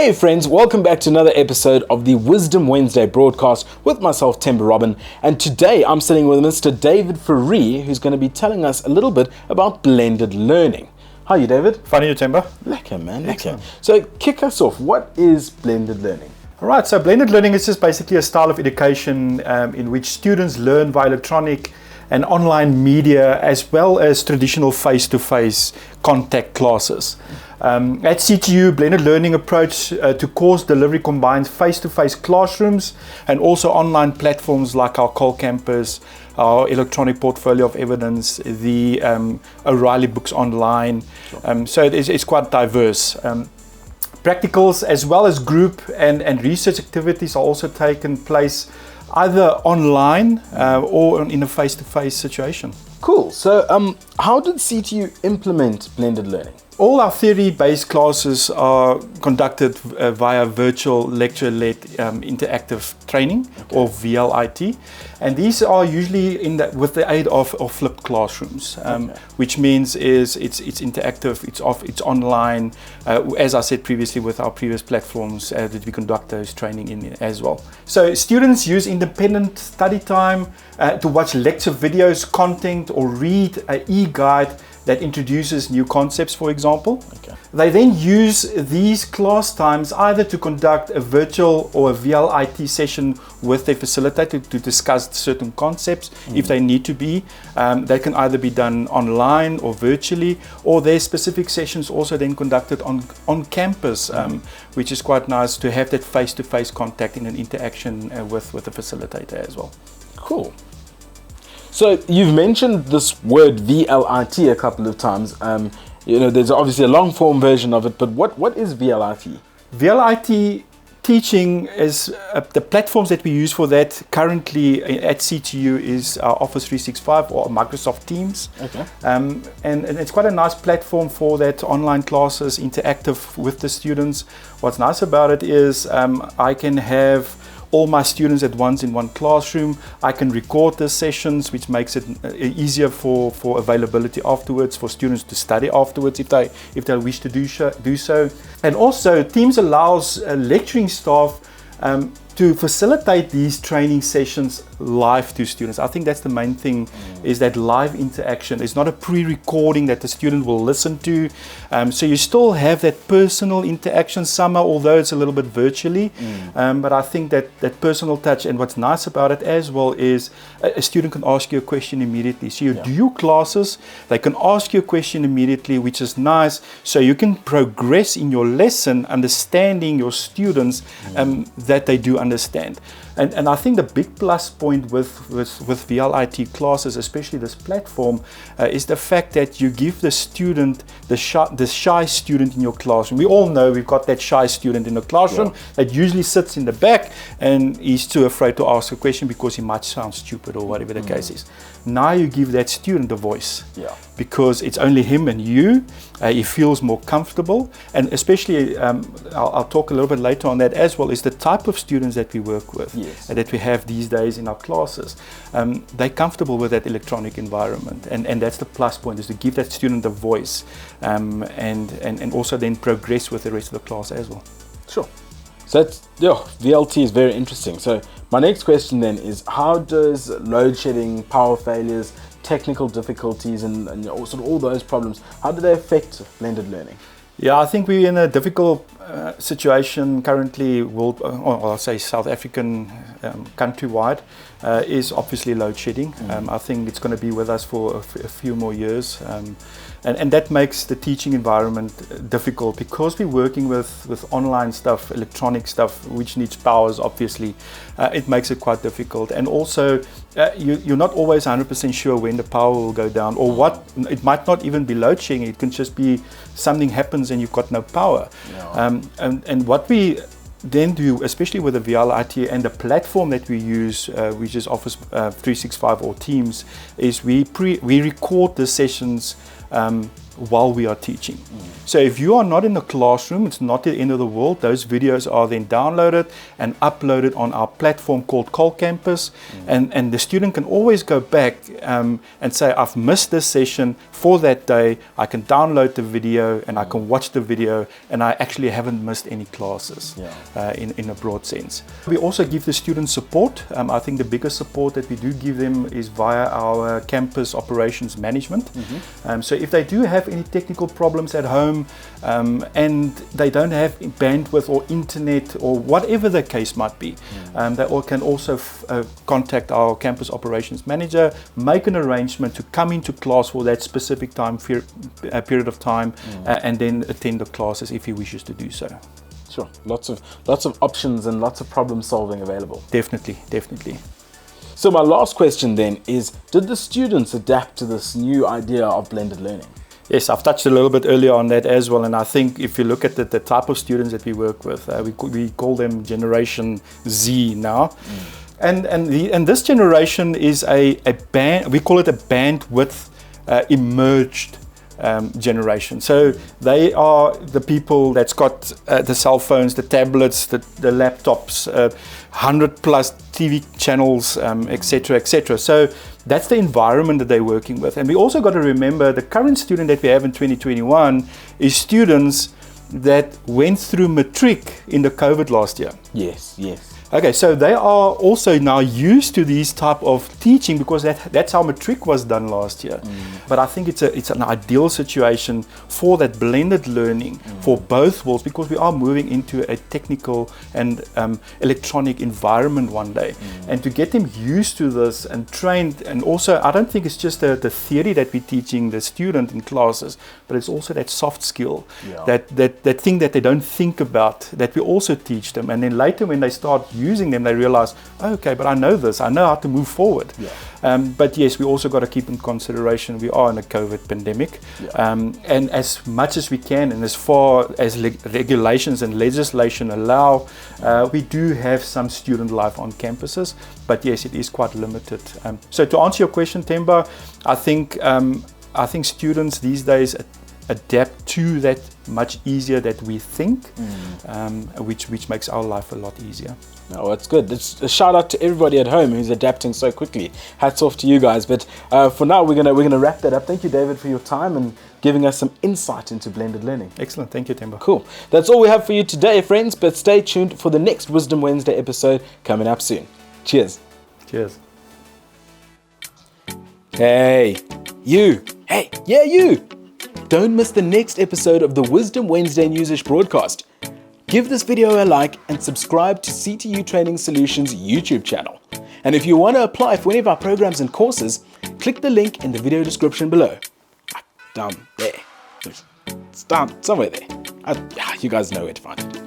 Hey friends, welcome back to another episode of the Wisdom Wednesday broadcast with myself, Timber Robin. And today I'm sitting with Mr. David Fourie, who's going to be telling us a little bit about blended learning. How are you, David? Funny you, Timber. Lekker, man. Lekker. So kick us off. What is blended learning? All right, so blended learning is just basically a style of education in which students learn via electronic and online media as well as traditional face-to-face contact classes. At CTU, blended learning approach to course delivery combines face-to-face classrooms and also online platforms like our Cole Campus, our electronic portfolio of evidence, the O'Reilly Books Online. So it's quite diverse. Practicals as well as group and research activities are also taking place either online or in a face-to-face situation. Cool. So how did CTU implement blended learning? All our theory-based classes are conducted via virtual lecture-led interactive training, or VLIT, and these are usually with the aid of flipped classrooms, which means it's interactive, it's online, as I said previously with our previous platforms that we conduct those training in as well. So students use independent study time to watch lecture videos, content, or read an e-guide that introduces new concepts, for example. They then use these class times either to conduct a virtual or a VLIT session with their facilitator to discuss certain concepts if they need to be. They can either be done online or virtually, or their specific sessions also then conducted on campus, which is quite nice to have that face-to-face contact in an interaction with the facilitator as well. Cool. So you've mentioned this word VLIT a couple of times. There's obviously a long form version of it, but what is VLIT? VLIT teaching is the platforms that we use for that currently at CTU is our Office 365 or Microsoft Teams. And it's quite a nice platform for that online classes, interactive with the students. What's nice about it is I can have all my students at once in one classroom. I can record the sessions, which makes it easier for availability afterwards, for students to study afterwards if they wish to do so. And also Teams allows lecturing staff to facilitate these training sessions live to students. I think that's the main thing, is that live interaction. It's not a pre-recording that the student will listen to. So you still have that personal interaction somehow, although it's a little bit virtually. But I think that personal touch, and what's nice about it as well is a student can ask you a question immediately. So you do your classes, they can ask you a question immediately, which is nice. So you can progress in your lesson, understanding your students that they do understand. And I think the big plus point with VLIT classes, especially this platform, is the fact that you give the student, the shy student in your classroom. We all know we've got that shy student in the classroom that usually sits in the back and he's too afraid to ask a question because he might sound stupid or whatever the case is. Now you give that student a voice because it's only him and you. He feels more comfortable, and especially I'll talk a little bit later on that as well, is the type of students that we work with, that we have these days in our classes. They're comfortable with that electronic environment, and that's the plus point, is to give that student a voice and also then progress with the rest of the class as well. Sure. So that's, VLT is very interesting. So my next question then is, how does load shedding, power failures, technical difficulties and sort of all those problems, how do they affect blended learning? Yeah, I think we're in a difficult situation currently, I'll say South African countrywide, is obviously load shedding. I think it's going to be with us for a few more years. And that makes the teaching environment difficult because we're working with online stuff, electronic stuff, which needs powers, obviously. It makes it quite difficult. And also, you're not always 100% sure when the power will go down, or what. It might not even be load shedding. It can just be something happens and you've got no power. And what we then do, especially with the VLIT and the platform that we use, which is Office 365 or Teams, is we record the sessions while we are teaching. So if you are not in the classroom, it's not the end of the world. Those videos are then downloaded and uploaded on our platform called Campus, and the student can always go back and say, I've missed this session for that day. I can download the video and I can watch the video, and I actually haven't missed any classes in a broad sense. We also give the students support. I think the biggest support that we do give them is via our campus operations management. So if they do have any technical problems at home, and they don't have bandwidth or internet or whatever the case might be, they can also contact our campus operations manager, make an arrangement to come into class for that specific time period of time, and then attend the classes if he wishes to do so. Sure, lots of options and lots of problem solving available. Definitely. So my last question then is, did the students adapt to this new idea of blended learning? Yes, I've touched a little bit earlier on that as well, and I think if you look at the type of students that we work with, we call them Generation Z now, and this generation is a band. We call it a bandwidth emerged generation. So they are the people that's got the cell phones, the tablets, the laptops, 100 plus TV channels, etc. So that's the environment that they're working with. And we also got to remember the current student that we have in 2021 is students that went through matric in the COVID last year. Yes. Okay, so they are also now used to these type of teaching because that's how matric was done last year. But I think it's an ideal situation for that blended learning for both worlds, because we are moving into a technical and electronic environment one day. And to get them used to this and trained, and also I don't think it's just the theory that we're teaching the student in classes, but it's also that soft skill, that thing that they don't think about, that we also teach them. And then later when they start using them, they realize, okay, but I know this, I know how to move forward. But yes, we also got to keep in consideration we are in a COVID pandemic, and as much as we can, and as far as regulations and legislation allow, we do have some student life on campuses, but yes, it is quite limited. So to answer your question, Themba, I think students these days adapt to that much easier that we think, which makes our life a lot easier. No, that's good. It's a shout out to everybody at home who's adapting so quickly. Hats off to you guys. But for now, we're gonna wrap that up. Thank you, David, for your time and giving us some insight into blended learning. Excellent. Thank you, Themba. Cool. That's all we have for you today, friends. But stay tuned for the next Wisdom Wednesday episode coming up soon. Cheers. Cheers. Hey, you. Hey, yeah, you. Don't miss the next episode of the Wisdom Wednesday Newsish broadcast. Give this video a like and subscribe to CTU Training Solutions YouTube channel. And if you want to apply for any of our programs and courses, click the link in the video description below. Down there. It's down somewhere there. You guys know where to find it.